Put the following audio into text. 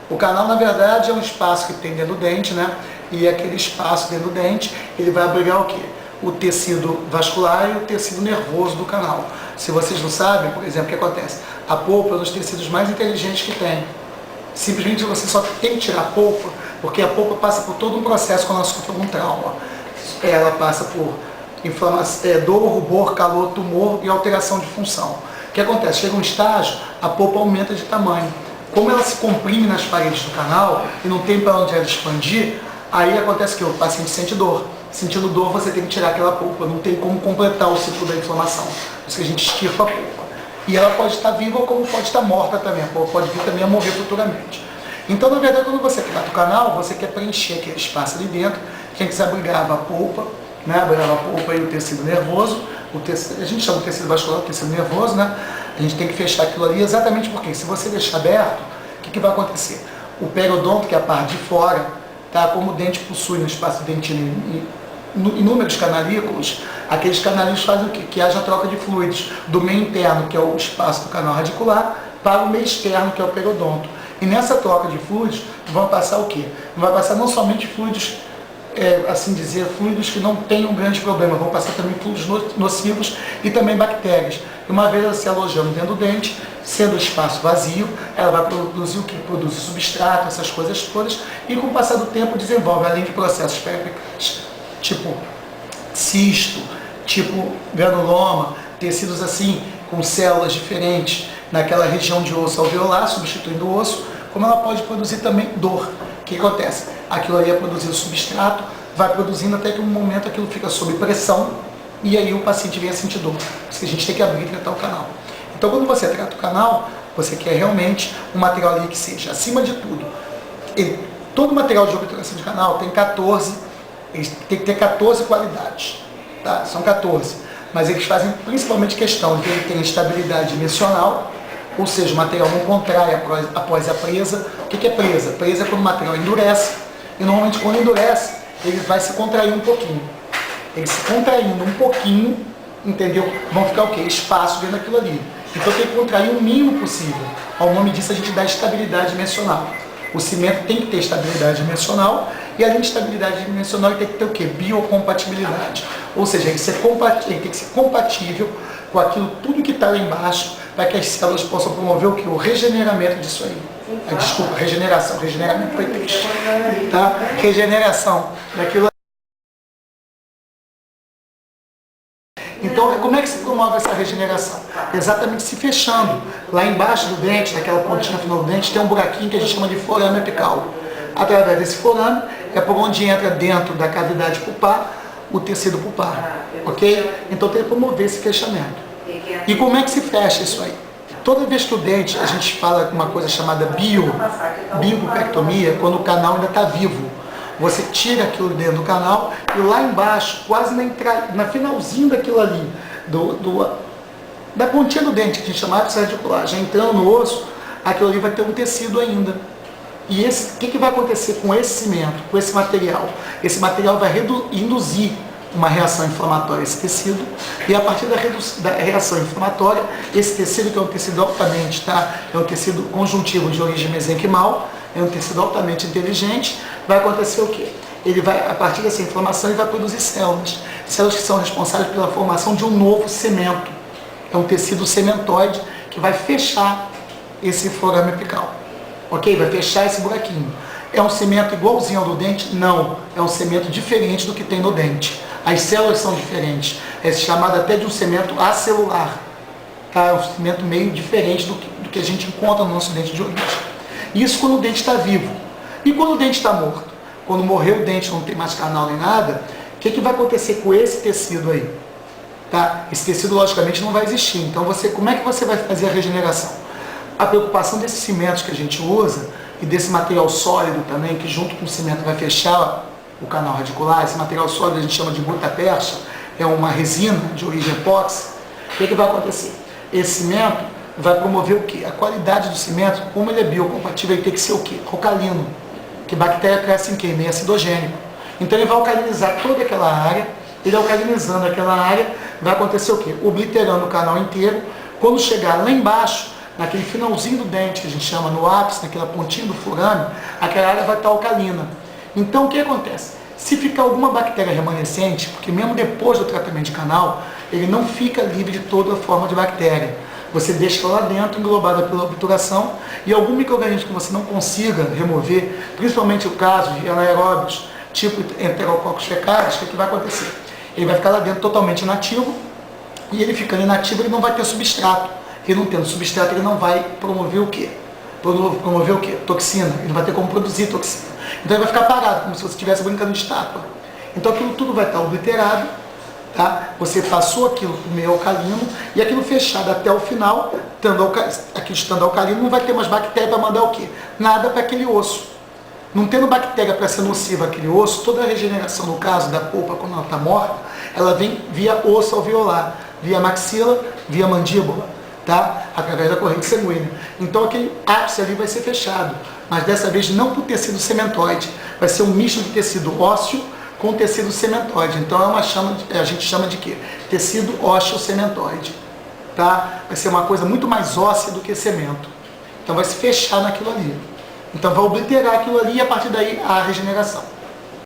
O canal, na verdade, é um espaço que tem dentro do dente, né? E aquele espaço dentro do dente, ele vai abrigar o quê? O tecido vascular e o tecido nervoso do canal. Se vocês não sabem, por exemplo, o que acontece? A polpa é um dos tecidos mais inteligentes que tem. Simplesmente você só tem que tirar a polpa, porque a polpa passa por todo um processo quando ela sofre algum trauma. Ela passa por inflamação, dor, rubor, calor, tumor e alteração de função. O que acontece? Chega um estágio, a polpa aumenta de tamanho. Como ela se comprime nas paredes do canal e não tem para onde ela expandir, aí acontece que o paciente sente dor. Sentindo dor, você tem que tirar aquela polpa, não tem como completar o ciclo da inflamação. Por isso que a gente extirpa a polpa. E ela pode estar viva como pode estar morta também, a polpa pode vir também a morrer futuramente. Então, na verdade, quando você trata o canal, você quer preencher aquele espaço ali dentro, quem quiser abrigava a polpa, né? Abrigava a polpa e o tecido nervoso, a gente chama o tecido vascular, o tecido nervoso, né? A gente tem que fechar aquilo ali exatamente porque se você deixar aberto, o que vai acontecer? O periodonto, que é a parte de fora, tá? Como o dente possui no espaço dentino inúmeros canalículos, aqueles canalículos fazem o quê? Que haja troca de fluidos do meio interno, que é o espaço do canal radicular, para o meio externo, que é o periodonto. E nessa troca de fluidos, vão passar o quê? Vai passar não somente fluidos, assim dizer, fluidos que não tenham grande problema, vão passar também fluidos nocivos e também bactérias. E uma vez ela se alojando dentro do dente, sendo o espaço vazio, ela vai produzir o que? Produz substrato, essas coisas todas, e com o passar do tempo desenvolve, além de processos periclíticos, tipo cisto, tipo granuloma, tecidos assim, com células diferentes naquela região de osso alveolar, substituindo o osso, como ela pode produzir também dor. O que acontece? Aquilo aí é produzido substrato, vai produzindo até que um momento aquilo fica sob pressão e aí o paciente vem a sentir dor. Por isso que a gente tem que abrir e tratar o canal. Então quando você trata o canal, você quer realmente um material ali que seja, acima de tudo, todo material de obturação de canal tem 14, eles têm que ter 14 qualidades, tá? São 14, mas eles fazem principalmente questão de ele ter estabilidade dimensional, ou seja, o material não contrai após a presa. O que é presa? Presa é quando o material endurece, e normalmente quando endurece, ele vai se contrair um pouquinho. Ele se contraindo um pouquinho, entendeu? Vão ficar o quê? Espaço dentro daquilo ali. Então tem que contrair o mínimo possível. Ao nome disso a gente dá estabilidade dimensional. O cimento tem que ter estabilidade dimensional, e além de estabilidade dimensional, ele tem que ter o quê? Biocompatibilidade. Ou seja, ele tem que ser compatível com aquilo tudo que está lá embaixo, para que as células possam promover o quê? O regeneramento disso aí. Desculpa, regeneramento foi triste. Tá? Regeneração daquilo. Então, como é que se promove essa regeneração? Exatamente se fechando. Lá embaixo do dente, naquela pontinha final do dente, tem um buraquinho que a gente chama de forame apical. Através desse forame, é por onde entra dentro da cavidade pulpar o tecido pulpar, ok? Então tem que promover esse fechamento. E como é que se fecha isso aí? Toda vez que o dente, a gente fala uma coisa chamada biopectomia, quando o canal ainda está vivo. Você tira aquilo dentro do canal e lá embaixo, quase na finalzinho daquilo ali, da pontinha do dente, que a gente chama de radicular, já entrando no osso, aquilo ali vai ter um tecido ainda. E o que vai acontecer com esse cimento, com esse material? Esse material vai induzir uma reação inflamatória a esse tecido, e a partir da reação inflamatória, esse tecido, que é um tecido altamente, é um tecido conjuntivo de origem mesenquimal, é um tecido altamente inteligente, vai acontecer o quê? Ele vai, a partir dessa inflamação, ele vai produzir células que são responsáveis pela formação de um novo cemento. É um tecido cementoide que vai fechar esse forame apical. Ok? Vai fechar esse buraquinho. É um cimento igualzinho ao do dente? Não. É um cimento diferente do que tem no dente. As células são diferentes. É chamado até de um cimento acelular. Tá? É um cimento meio diferente do que a gente encontra no nosso dente de origem. Isso quando o dente está vivo. E quando o dente está morto? Quando morreu o dente, não tem mais canal nem nada, o que vai acontecer com esse tecido aí? Tá? Esse tecido, logicamente, não vai existir. Então, como é que você vai fazer a regeneração? A preocupação desses cimentos que a gente usa, e desse material sólido também, que junto com o cimento vai fechar o canal radicular, esse material sólido a gente chama de gutapercha, é uma resina de origem epóxi. O que vai acontecer? Esse cimento vai promover o quê? A qualidade do cimento, como ele é biocompatível, ele tem que ser o quê? Alcalino. Que bactéria cresce em quê? Meio acidogênico. Então ele vai alcalinizar toda aquela área, ele alcalinizando aquela área, vai acontecer o quê? Obliterando o canal inteiro. Quando chegar lá embaixo, naquele finalzinho do dente, que a gente chama no ápice, naquela pontinha do forame, aquela área vai estar alcalina. Então o que acontece? Se ficar alguma bactéria remanescente, porque mesmo depois do tratamento de canal, ele não fica livre de toda forma de bactéria. Você deixa lá dentro, englobada pela obturação, e algum micro-organismo que você não consiga remover, principalmente o caso de anaeróbios, tipo Enterococcus fecalis, o que vai acontecer? Ele vai ficar lá dentro totalmente inativo, e ele ficando inativo, ele não vai ter substrato. Ele não tendo substrato, ele não vai promover o quê? Promover o quê? Toxina. Ele não vai ter como produzir toxina. Então ele vai ficar parado, como se você estivesse brincando de estátua. Então aquilo tudo vai estar obliterado, tá? Você passou aquilo para o meio alcalino e aquilo fechado até o final, aquilo estando alcalino, não vai ter mais bactéria para mandar o quê? Nada para aquele osso. Não tendo bactéria para ser nociva aquele osso, toda a regeneração, no caso da polpa, quando ela está morta, ela vem via osso alveolar, via maxila, via mandíbula, tá? Através da corrente sanguínea. Então aquele ápice ali vai ser fechado, mas dessa vez não por tecido sementoide, vai ser um misto de tecido ósseo com tecido sementoide. Então a gente chama de quê? Tecido ósseo sementoide, tá? Vai ser uma coisa muito mais óssea do que cemento. Então vai se fechar naquilo ali. Então vai obliterar aquilo ali e a partir daí a regeneração.